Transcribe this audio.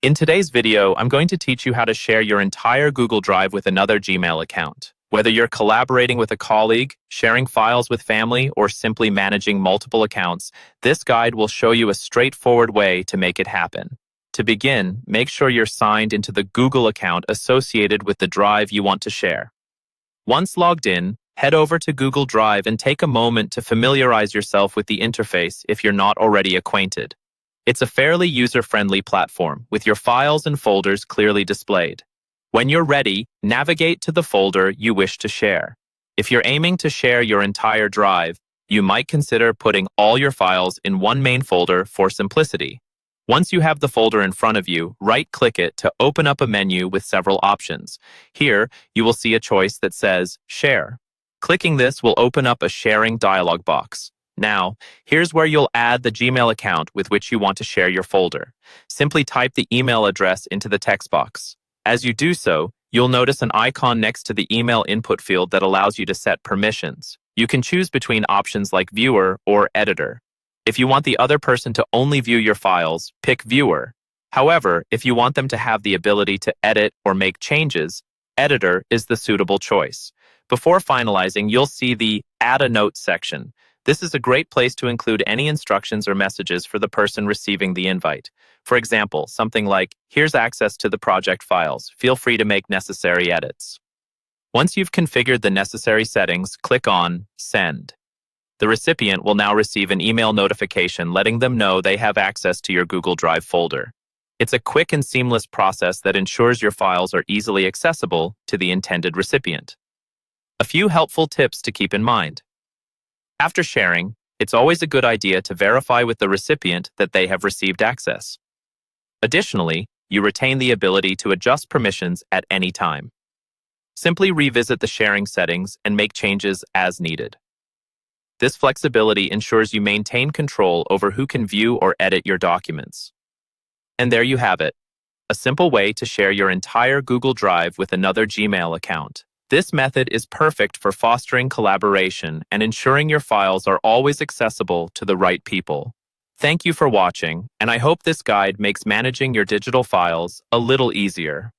In today's video, I'm going to teach you how to share your entire Google Drive with another Gmail account. Whether you're collaborating with a colleague, sharing files with family, or simply managing multiple accounts, this guide will show you a straightforward way to make it happen. To begin, make sure you're signed into the Google account associated with the drive you want to share. Once logged in, head over to Google Drive and take a moment to familiarize yourself with the interface if you're not already acquainted. It's a fairly user-friendly platform, with your files and folders clearly displayed. When you're ready, navigate to the folder you wish to share. If you're aiming to share your entire drive, you might consider putting all your files in one main folder for simplicity. Once you have the folder in front of you, right-click it to open up a menu with several options. Here, you will see a choice that says Share. Clicking this will open up a sharing dialog box. Now, here's where you'll add the Gmail account with which you want to share your folder. Simply type the email address into the text box. As you do so, you'll notice an icon next to the email input field that allows you to set permissions. You can choose between options like Viewer or Editor. If you want the other person to only view your files, pick Viewer. However, if you want them to have the ability to edit or make changes, Editor is the suitable choice. Before finalizing, you'll see the Add a Note section. This is a great place to include any instructions or messages for the person receiving the invite. For example, something like, "Here's access to the project files. Feel free to make necessary edits." Once you've configured the necessary settings, click on Send. The recipient will now receive an email notification letting them know they have access to your Google Drive folder. It's a quick and seamless process that ensures your files are easily accessible to the intended recipient. A few helpful tips to keep in mind. After sharing, it's always a good idea to verify with the recipient that they have received access. Additionally, you retain the ability to adjust permissions at any time. Simply revisit the sharing settings and make changes as needed. This flexibility ensures you maintain control over who can view or edit your documents. And there you have it, a simple way to share your entire Google Drive with another Gmail account. This method is perfect for fostering collaboration and ensuring your files are always accessible to the right people. Thank you for watching, and I hope this guide makes managing your digital files a little easier.